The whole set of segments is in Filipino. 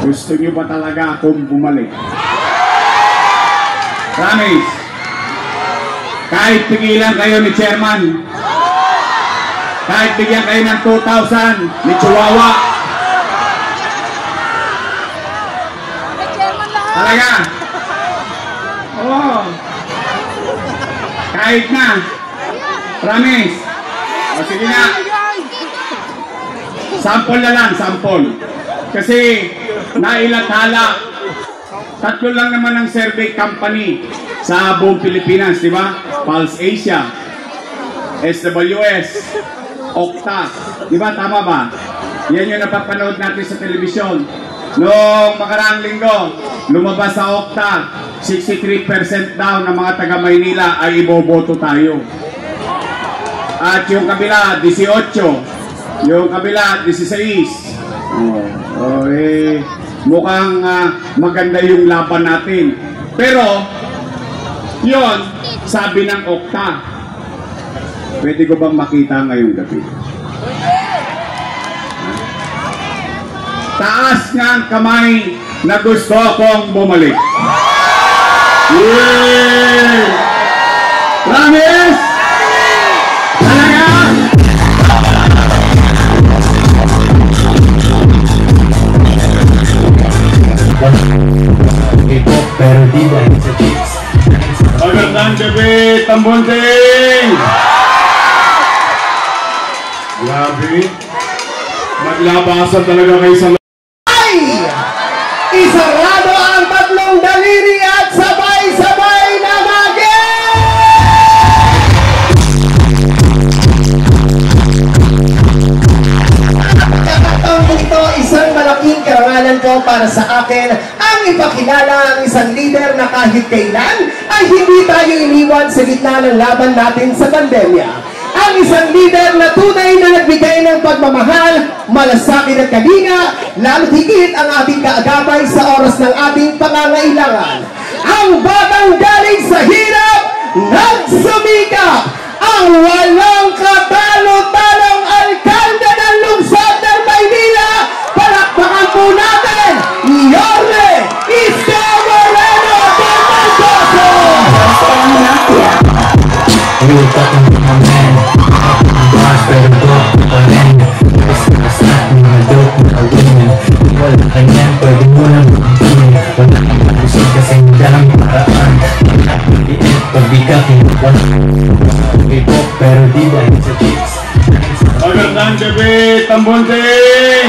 Gusto niyo ba talaga akong bumalik? Promise. Kahit pigilan kayo ni Chairman, kahit bigyan kayo ng 2,000 ni Chihuahua, talaga. Oo. Kahit na. Promise. O sige na. Sample na lang, sample. Kasi nailathala. 3 lang naman ang survey company sa buong Pilipinas, di ba? Pulse Asia, SWS, Okta. Di ba? Tama ba? Yan yung napapanood natin sa telebisyon. Noong makaraang linggo, lumabas sa Okta, 63% daw ng mga taga Maynila ay iboboto tayo. At yung kabila, 18. Yung kabila, 16. Mukhang maganda yung laban natin. Pero, yon sabi ng Okta. Pwede ko bang makita ngayong gabi? Taas nga ang kamay na gusto kong bumalik. Yay! Promise? Talaga? Pero di dahil sa chicks. Magandang gabi, Tambunting! Grabe. Maglabasan talaga kayo sa ay! Isarado ang 3 daliri at sabay-sabay na maging! Kapatong ito, isang malaking karangalan ko para sa akin ang ipakilala ang isang leader na kahit kailan ay hindi tayo iniwan sa gitna ng laban natin sa pandemya. Ang isang leader na tunay na nagbigay ng pagmamahal, malasakit at kalinga, lalo't higit ang ating kaagapay sa oras ng ating pangangailangan. Ang batang galing sa hirap, nagsumikap, ang walang katalo-talong alkalde ng lungsod ng Maynila. Palakpakan po natin, Yorme Isko Moreno de Mendoza! We're talking to my man. Pero dope pa rin. Basta mga dope na awin. Wala kanyan, pwede mo lang magpapin. Wala kang malusog kasi dalang paraan. Pagkakiin, pagbigakin. Okay po, pero di dahil sa chicks. Magandang gabi, Tambunting!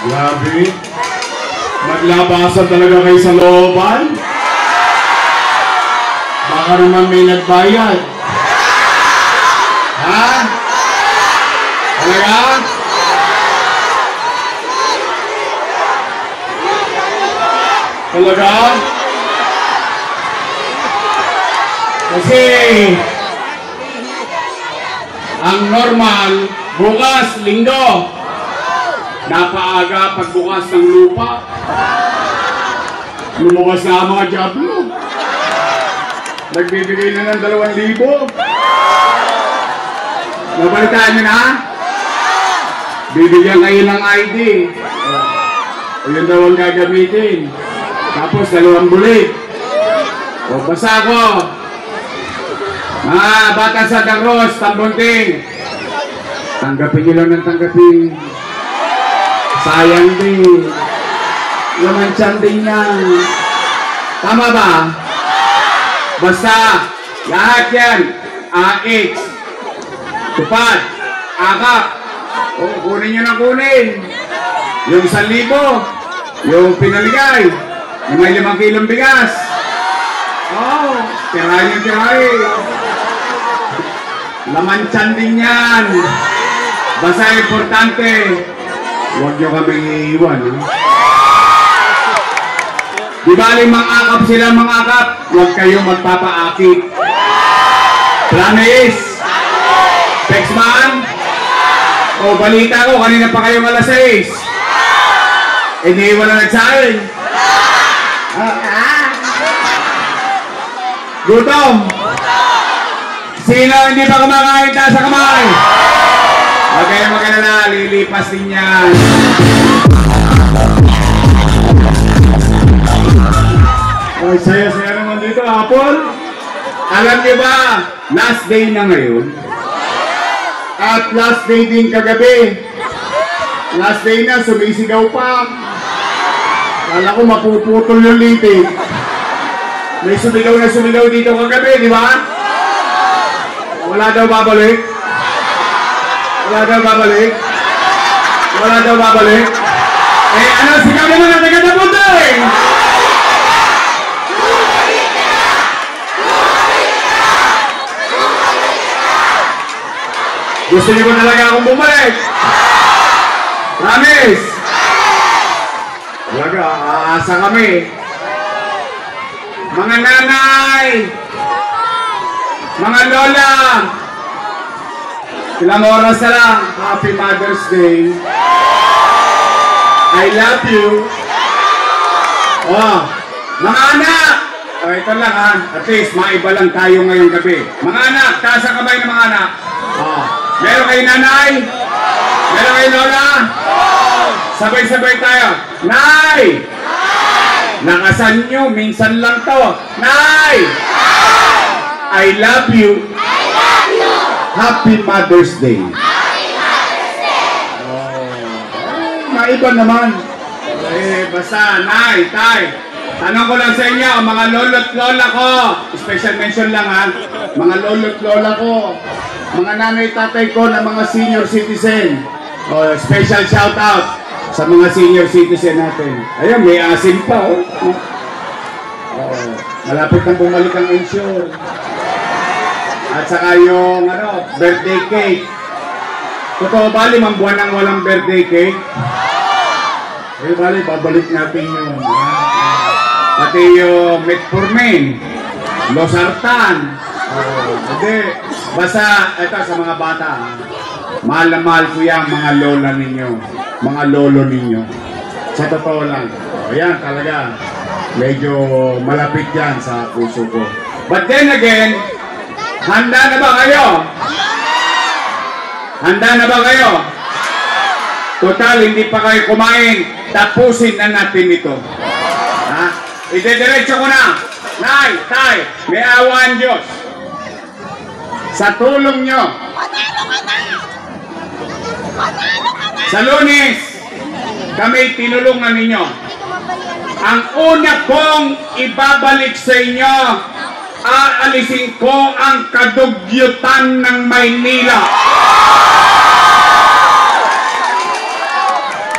Grabe. Maglabasan talaga kayo sa looban. Baka naman may nagbayad. Ha? Talaga? Talaga? Kasi ang normal, bukas, linggo, napaaga pagbukas ng lupa. Lumukas na ang mga jablo. Nagbibigay na ng 2,000. Nabalitaan nyo na? Bibigyan kayo ng ID. O yun daw ang gagamitin. Tapos 2 bulit. O basa ko. Mga bata sa Dagros, Tambunting. Tanggapin nyo lang ng tanggapin. Sayang din. Lamansyan din yan. Tama ba? Basta, lahat yan. AX. Tupad. Akap. O, kunin nyo na kunin. Yung 1,000. Yung pinaligay. Yung may 5 kilong bigas. Oh, tirahin yung tirahin. Lamansyan din yan. Basta importante, huwag nyo kaming iiwan. Di bali mang-akap sila mang-akap, huwag kayong magpapaakit. Promise? Pexman? O balita ko, kanina pa kayong alas 6. Hindi wala nagsahin. Gutom? Sino hindi pa kumakain taas sa kamay? Huwag kayong mag-alala, lilipas din yan. Ay, saya-saya naman dito, hapon. Alam niyo ba, last day na ngayon. At last day din kagabi. Last day na, sumisigaw pa. Kala ko mapuputol yung liting. May sumigaw dito kagabi, di ba? Wala daw babalik. Wala daw babalik. Wala daw babalik. Eh, ano, sigaw naman ang taga-Dabutoy! Gusto niyo ba talaga akong bumalik? Promise! Talaga, aasa kami. Mga nanay, mga lola, ilang oras na lang. Happy Mother's Day. I love you. Oh, mga anak! Oh, ito lang ha. At least, maiba lang tayo ngayong gabi. Mga anak, taas ang kamay ng mga anak. Oh. Meron kayo nanay? Meron kayo lola? Sabay-sabay tayo. Nay! Nakasan nyo, minsan lang to. Nay! I love you. I love you. Happy Mother's Day. Happy Mother's Day. Oh, maiba naman. Eh, basta, nay, tay. Tanong ko lang sa inyo, mga lolo't lola ko. Special mention lang ha. Mga lolo't lola ko. Mga nanay tatay ko na mga senior citizen. Oh, special shout out sa mga senior citizen natin. Ayun, may asim pa oh. Oh, malapit nang bumalik ang insure. At saka yung ano, birthday cake. Totoo ba 5 buwan nang walang birthday cake? Eh bali, babalik natin yun. Pati yung metformin, losartan. Hindi. Basta, ito sa mga bata. Mahal na mahal ko yan, mga lola ninyo. Mga lolo ninyo. Sa totoo lang. Ayan, talaga. Medyo malapit yan sa puso ko. But then again, handa na ba kayo? Handa na ba kayo? Total, hindi pa kayo kumain. Tapusin na natin ito. Ha? Idediretso ko na. Nay, tay, may awa ang Diyos. Sa tulong nyo. Sa Lunes, kami tinulungan ninyo. Ang una kong ibabalik sa inyo, aalisin ko ang kadugyutan ng Maynila.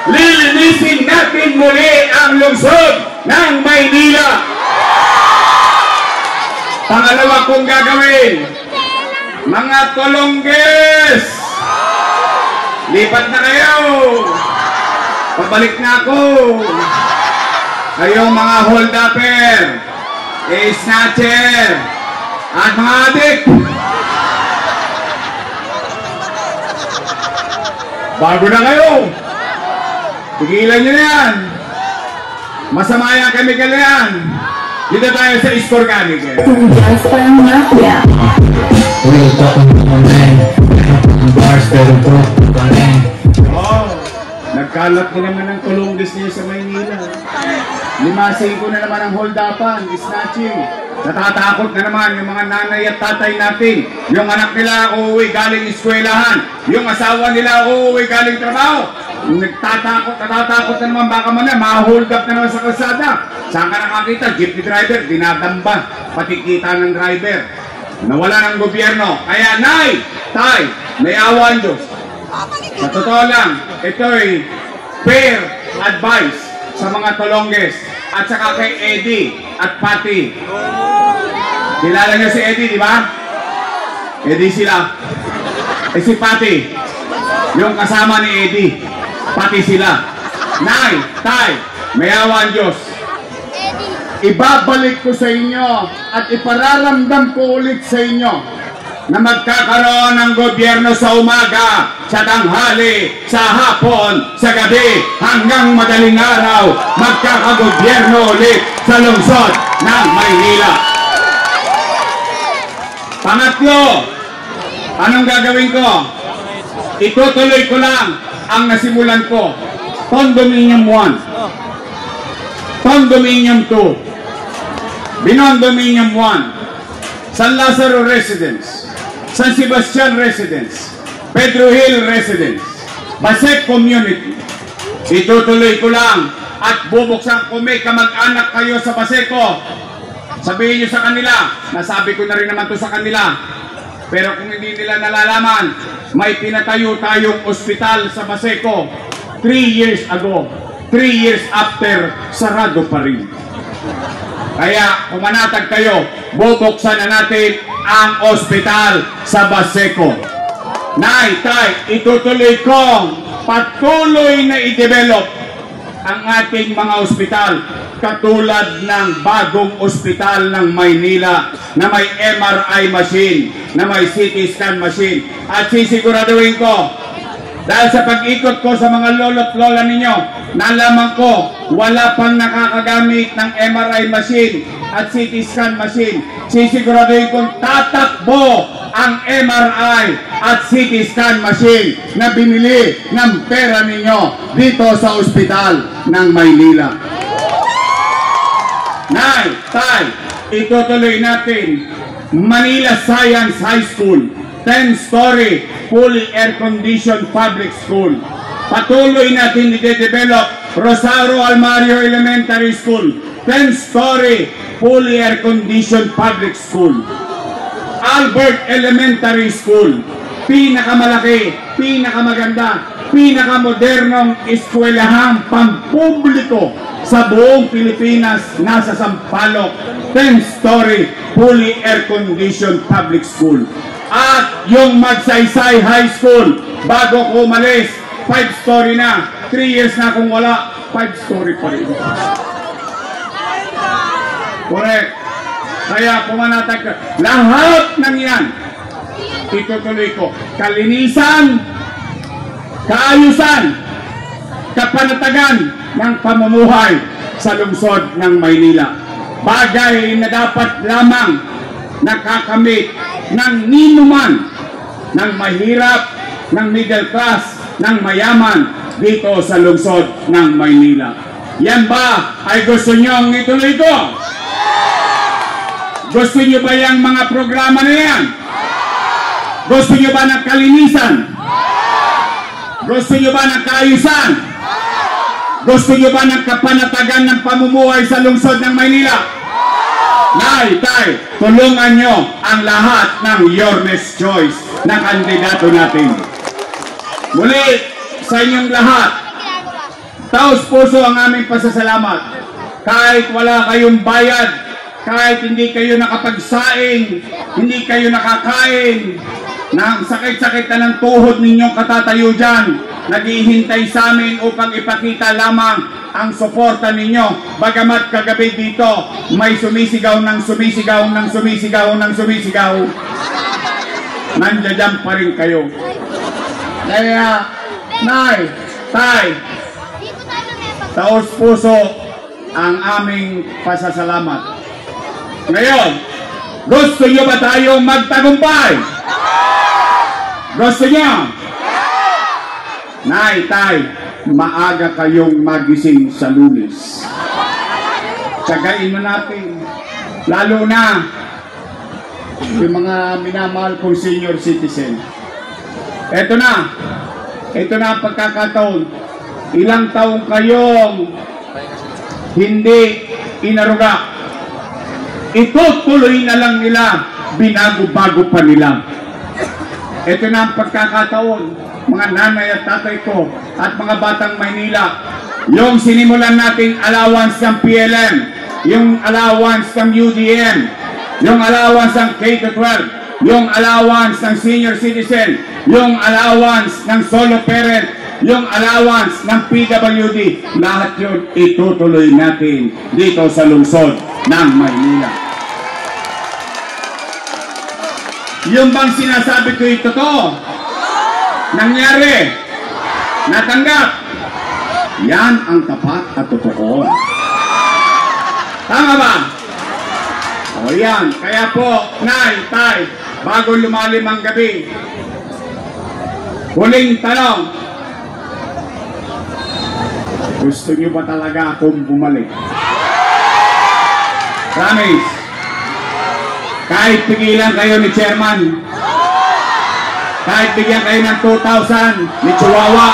Lilinisin natin muli ang lungsod ng Maynila. Pangalawa kong gagawin, mga Tolongges, lipat na kayo. Pabalik na ako. Kayong mga hold-upper, snatcher, at mga adik. Bago na kayo. Tigilan nyo na yan. Masama yung chemical na yan. Dito tayo sa Isorganic. Just para mafia. Real talk ng mga men. Bars pero broke pa rin. Oh, nagkalat na naman ang Tolongges niya sa Maynila. Limasin ko na naman ang hold-upan, snatching. Natatakot na naman yung mga nanay at tatay natin. Yung anak nila uuwi galing eskwelahan. Yung asawa nila uuwi galing trabaho. Natatakot na naman, baka man na ma-hold up na naman sa kalsada. Saan ka nakakita? Jeepney driver, dinadamba. Pati kita ng driver. Nawala ng gobyerno. Kaya nay, tay, may awan Diyos. Sa totoo lang, ito'y fair advice sa mga Tolongges at saka kay Eddie at Patty. Kilala niyo si Eddie, di ba? Eddie sila. Eh si Patty, yung kasama ni Eddie. Pati sila. Nay, tay, may awa ang Diyos. Ibabalik ko sa inyo at ipararamdam ko ulit sa inyo na magkakaroon ng gobyerno sa umaga, sa tanghali, sa hapon, sa gabi, hanggang madaling araw, magkakagobyerno ulit sa lungsod ng Maynila. Pangatlo, anong gagawin ko? itutuloy ko lang ang nasimulan ko. Condominium 1, Condominium 2, Binondominium 1, San Lazaro Residence, San Sebastian Residence, Pedro Hill Residence, Basek Community. Itutuloy ko lang at bubuksan ko. May kamag-anak kayo sa Baseco, sabihin nyo sa kanila, nasabi ko na rin naman to sa kanila, pero kung hindi nila nalalaman, may pinatayo tayong ospital sa Baseco 3 years ago. 3 years after, sarado pa rin. Kaya kumanatag kayo, bubuksan na natin ang ospital sa Baseco. Nay, tay, itutuloy kong patuloy na i-develop ang ating mga ospital, katulad ng bagong ospital ng Maynila na may MRI machine, na may CT scan machine. At sisiguraduhin ko, dahil sa pag-ikot ko sa mga lolo't lola ninyo, nalaman ko wala pang nakakagamit ng MRI machine at CT scan machine. Sisiguraduhin kong tatakbo ang MRI at CT scan machine na binili ng pera ninyo dito sa ospital ng Maynila. Nay, tay, itutuloy natin Manila Science High School, 10-story, fully air-conditioned public school. Patuloy natin i-develop Rosario Almario Elementary School, 10-story, fully air-conditioned public school. Albert Elementary School, pinakamalaki, pinakamaganda, pinakamodernong eskwelahang pampubliko sa buong Pilipinas, nasa Sampaloc, 10-story, fully air-conditioned public school. At yung Magsaysay High School, bago ko umalis, 5-story na. 3 years na kung wala, 5-story pa rin. Correct. Kaya pumanatag ka. Lahat ng yan, itutuloy ko. Kalinisan, kaayusan, kapanatagan ng pamumuhay sa lungsod ng Maynila. Bagay na dapat lamang nakakamit ng ninuman, ng mahirap, ng middle class, ng mayaman dito sa lungsod ng Maynila. Yan ba ay gusto nyo ituloy ko? Gusto nyo ba yung mga programa na yan? Gusto nyo ba ng kalinisan? Gusto nyo ba ng kaayusan? Gusto nyo ba ng kapanatagan ng pamumuhay sa lungsod ng Maynila? Nay, tay, tulungan nyo ang lahat ng Yormes Choice na kandidato natin. Muli, sa inyong lahat, taos puso ang aming pasasalamat. Kahit wala kayong bayad, kahit hindi kayo nakapagsaing, hindi kayo nakakain, nang sakit-sakit na ng tuhod ninyong katatayo dyan, naghihintay sa amin upang ipakita lamang ang suporta ninyo. Bagamat kagabi dito, may sumisigaw ng sumisigaw ng sumisigaw ng sumisigaw, nandiyan pa rin kayo. Kaya, nay, tay, taos puso ang aming pasasalamat. Ngayon, gusto nyo ba tayong magtagumpay? Gusto nyo? Nay, tay, maaga kayong magising sa Lunes. Tsagain mo natin. Lalo na yung mga minamahal kong senior citizen. Ito na ang pagkakataon. Ilang taong kayong hindi inaruga. Itutuloy na lang nila, binago-bago pa nila. Ito na ang pagkakataon, mga nanay at tatay ko at mga batang Maynila, yung sinimulan nating allowance ng PLM, yung allowance ng UDM, yung allowance ng K-12, yung allowance ng senior citizen, yung allowance ng solo parent, yung allowance ng PWD, lahat yun itutuloy natin dito sa lungsod ng Maynila. Yung bang sinasabi ko ito to? Nangyari? Natanggap? Yan ang tapat at totoo. Tama ba? O yan. Kaya po, nay, tay, bago lumalim ang gabi, Huling tanong. Gusto niyo ba talaga akong bumalik? Promise. Kahit pigilan kayo ni Chairman, kahit bigyan kayo ng 2,000 ni Chihuahua,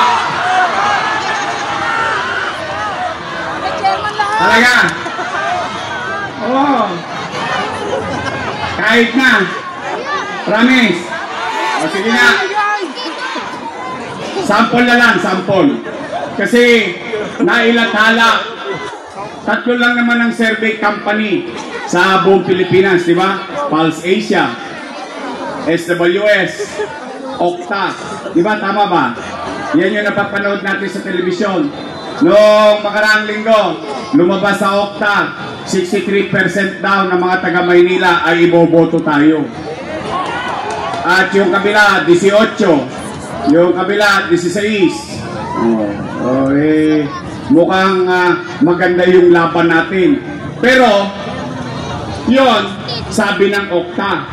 talaga. Oo. Kahit na. Promise. O sige na. Sample na lang, sample. Kasi nailathala. 3 lang naman ang survey company sa buong Pilipinas, di ba? Pulse Asia, SWS, Okta. Di ba? Tama ba? Yan yung napapanood natin sa telebisyon. Noong makaraang linggo, lumabas sa Okta, 63% daw ng mga taga Maynila ay iboboto tayo. At yung kabila, 18. Yung kabila, 16. Mukhang maganda yung laban natin. Pero, yon sabi ng Okta.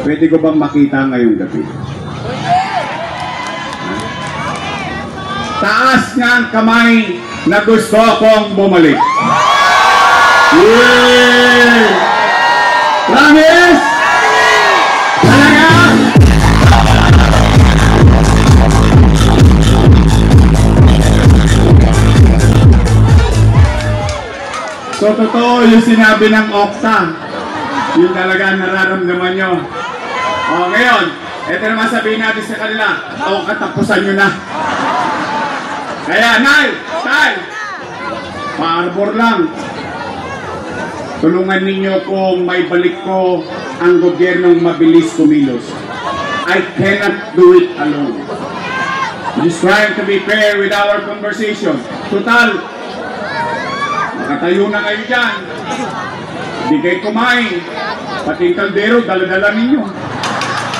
Pwede ko bang makita ngayong gabi? Taas nga ang kamay na gusto akong bumalik. Yay! Promise? Talaga? So, totoo yung sinabi ng Okta. Yun talaga nararamdaman nyo. O, ngayon, ito naman sabihin natin sa kanila. O, katapusan nyo na. Kaya, Nay, Tay, paarbor lang. Tulungan ninyo kung may balik ko ang gobyernong mabilis kumilos. I cannot do it alone. Just trying to be fair with our conversation. Total, nakatayo na kayo dyan. Hindi kayo kumain. Pati yung kaldero, dala-dala ninyo.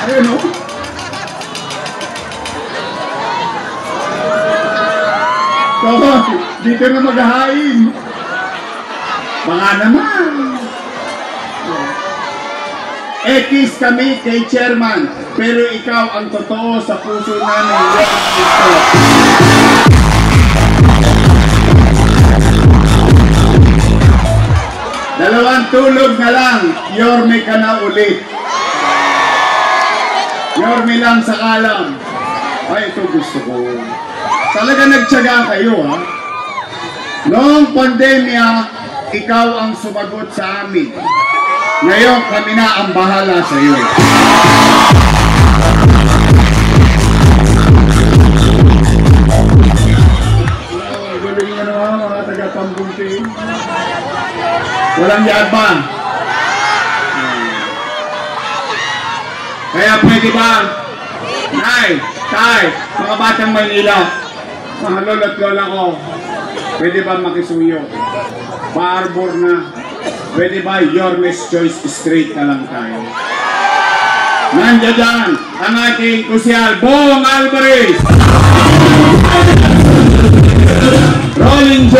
Ayun o. So, dito na maghahain. Baka naman. Ekis kami kay Chairman, pero ikaw ang totoo sa puso namin. Dalawang tulog na lang, Yorme ka na ulit. Yorme lang sa kalam. Ay, ito gusto ko. Talaga nagtyaga kayo, ha? Noong pandemya, ikaw ang sumagot sa amin. Ngayon, kami na ang bahala sa iyo. Galing nga naman, mga taga-Pambunti. Walang yabang. Kaya pwede ba, Nay, Tay, mga batang Maynila, mga lolo't lola ko, pwede ba makisuyo? Paarbor na. Pwede ba Yorme's Choice straight na lang tayo? Nandiyan dyan ang ating kusyal, Bong Alvarez, Rolling J,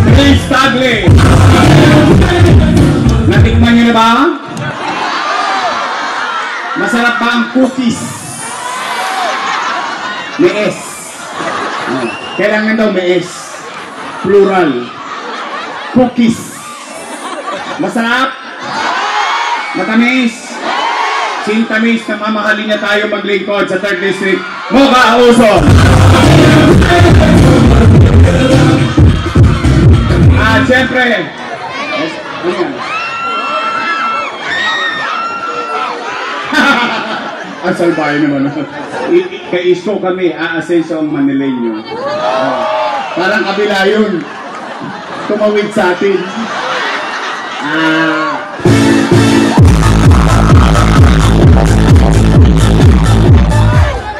Chris Tagle. Natikman nyo na ba? Masarap ba ang cookies? May S. Kailangan daw may S. Plural. Cookies. Masarap? Matamis? Sintamis na mamahalin niya tayo maglingkod sa 3rd District. Mukha Uson! Siyempre, ano yan? Ang salbahe naman. Kay Isko kami, aasenso ang Manileño. Parang kabila yun. Tumawid sa atin.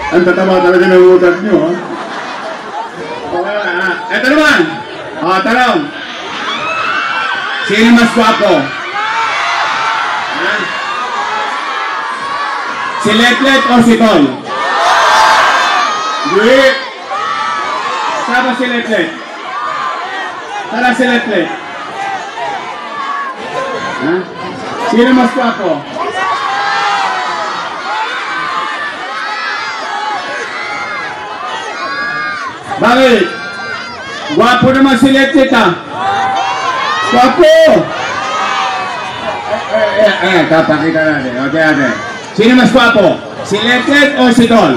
Ang tatama talaga ng utak nyo, ha? Eto naman. Tanong. Sino mas guwapo? Si Letlet o si Tol? Great! Saan si Letlet? Tara si Letlet. Sino mas guwapo? Bakit? Gwapo naman si Letlet ah. Gwapo! Kapakita natin. Okay, ate. Sino mas gwapo? Si Letlet o si Tol?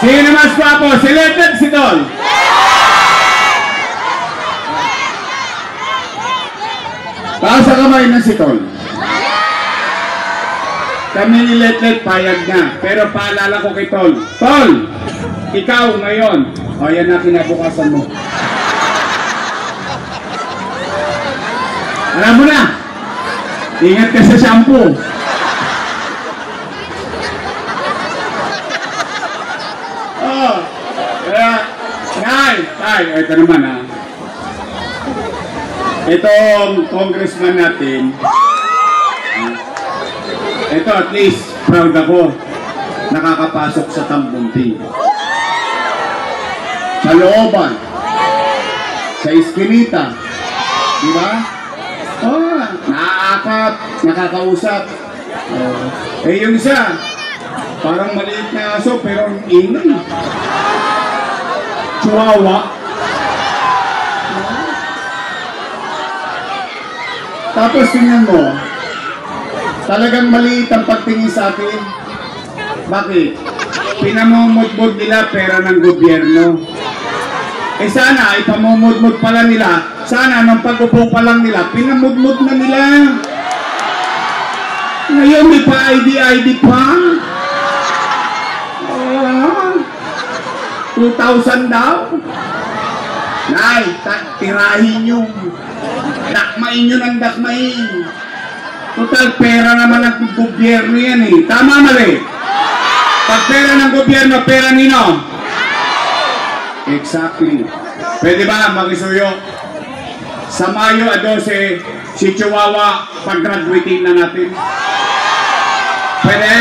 Sino mas gwapo? Si Letlet, si Tol? Taas sa kamay na si Tol. Kami ni Letlet payag na. Pero paalala ko kay Tol. Tol! Ikaw ngayon. O yan na kinabukasan mo. Alam mo na. Ingat ka sa shampoo. Oh. Kaya, Nay, ito naman ha. Itong congressman natin. Ito at least proud ako. Nakakapasok sa Tambunting. Sa looban. Sa iskinita. Di ba? Oh, naaakap, nakakausap. Yung isa, parang maliit na aso pero ang ingay. Chihuahua. Tapos tingnan mo, talagang maliit ang pagtingin sa atin. Bakit? Pinamumudmud nila pera ng gobyerno. Sana, ipamumudmud pala nila. Sana, nung pag-upo pa lang nila, pinamudmud na nila. Ngayon, may pa-ID pa. 2,000 daw. Nay, tirahin nyo. Dakmain nyo ng dakmain. Total, pera naman ng gobyerno yan eh. Tama, mali? Pag pera ng gobyerno, pera nino? Exactly. Pwede ba makisuyo? Sa Mayo 12, si Chihuahua, pag-graduating na natin. Pwede?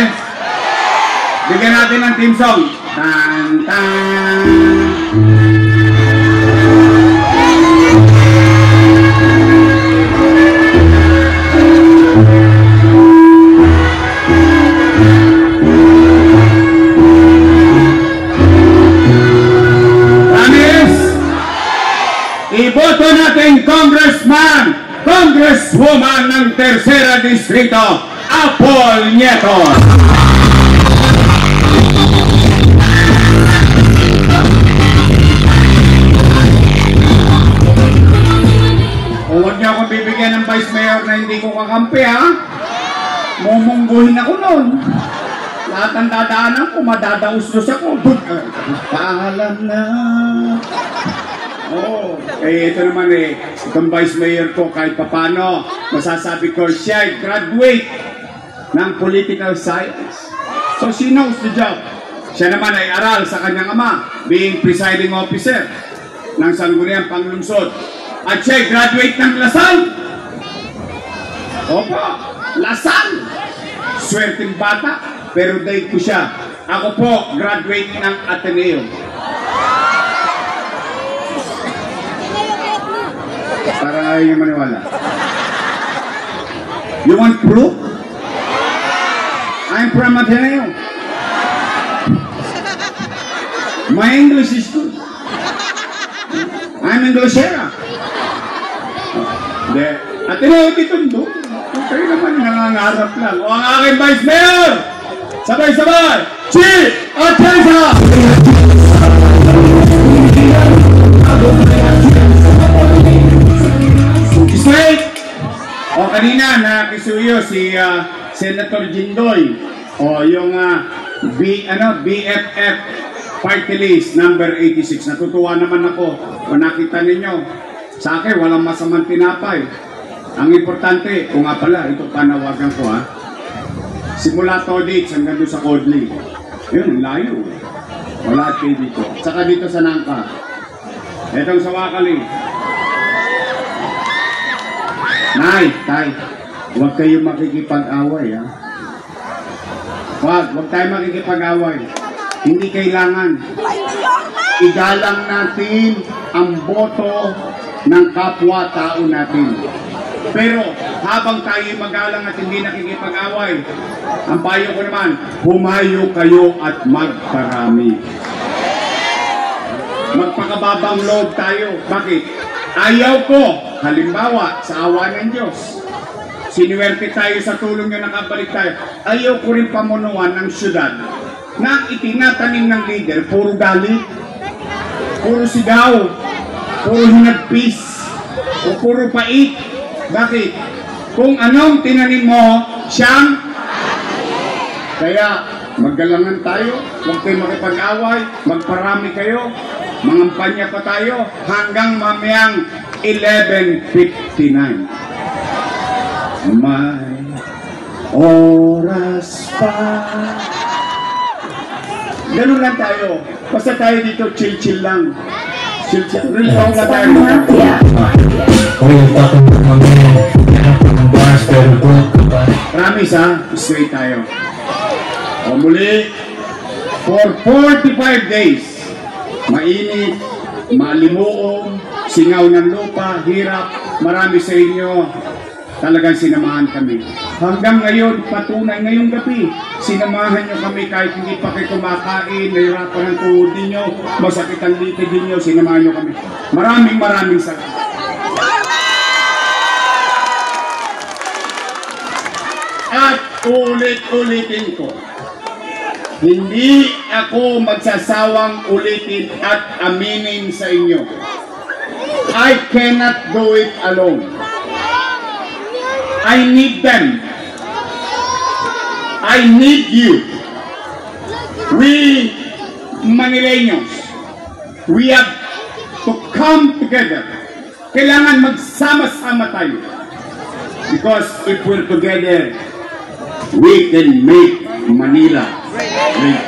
Bigyan natin ng team song. Tan, tan. Iboto natin congressman, congresswoman ng Tercera Distrito, Apol Nieto. Huwag niyo akong bibigyan ng vice mayor na hindi ko kakampi ha. Mumungguhin ako nun. Lahat ng dadaanan ko, madadauslos ako. Paalam na. Oh, ito naman itong vice mayor ko kahit papano, masasabi ko siya ay graduate ng political science. So she knows the job. Siya naman ay aral sa kanyang ama, being presiding officer ng Sangguniang Panglungsod. At siya ay graduate ng Lasal. Opo, Lasal. Swerteng bata, pero dahil ko siya. Ako po, graduate ng Ateneo. Para ayaw niyo maniwala. You want proof? I'm from Ateneo. My English is good. I'm Englishera. Ateneo Kitundo. Okay naman, nangangarap lang. O ang aking vice mayor! Sabay-sabay! Si Atesa! Straight! O kanina nakisuyo si Senator Jindoy. O yung BFF party list number 86. Natutuwa naman ako. Kung nakita ninyo, sa akin walang masamang tinapay. Ang importante, kung nga pala, ito panawagan ko ha. Simula Todix hanggang doon sa Codley. Yun, layo. Wala at kayo dito. Saka dito sa Nangka. Itong sa Wakali. Nay, tay, huwag kayong makikipag-away ha. Huwag tayo makikipag-away. Hindi kailangan. Igalang natin ang boto ng kapwa-tao natin. Pero habang tayo magalang at hindi nakikipag-away, ang payo ko naman, humayo kayo at magparami. Magpakababang loob tayo. Bakit? Ayaw ko, halimbawa, sa awa ng Diyos, sinuwerte tayo sa tulong nyo, nakabalik tayo. Ayaw ko rin pamunuan ng syudad na itinatanim ng leader, puro galit, puro sigaw, puro hinagpis, o puro pait. Bakit? Kung anong tinanim mo, siyang. Kaya maggalangan tayo, huwag kayo makipag-away, magparami kayo, mangampanya pa tayo hanggang mamayang 11:59. May oras pa. Ganun lang tayo. Basta tayo dito, chill-chill lang. Chill-chill. Relax lang tayo. We're talking about my man. Yan ang bars, pero broke ka pa. Promise ha, straight tayo. O muli, for 45 days, mainit, malimuong, singaw ng lupa, hirap, marami sa inyo, talagang sinamahan kami. Hanggang ngayon, patunay ngayong gabi, sinamahan nyo kami kahit hindi pa kayo kumakain, nahirapan ang tuhod ninyo, masakit ang litid ninyo, sinamahan nyo kami. Maraming salamat. At ulit-ulitin ko, hindi ako magsasawang ulitin at aminin sa inyo. I cannot do it alone. I need them. I need you. We Manileños, we have to come together. Kailangan magsama-sama tayo. Because if we're together, we can make Manila great.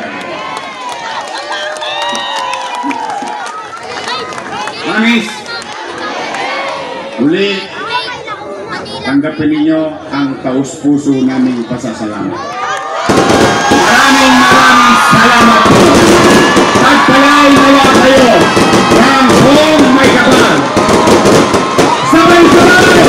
Mamis, uli, tanggapin ninyo ang taus-puso naming pasasalamat. Maraming salamat po. Pagpalain-naya kayo ng buong may kapal. Sabay-sabay!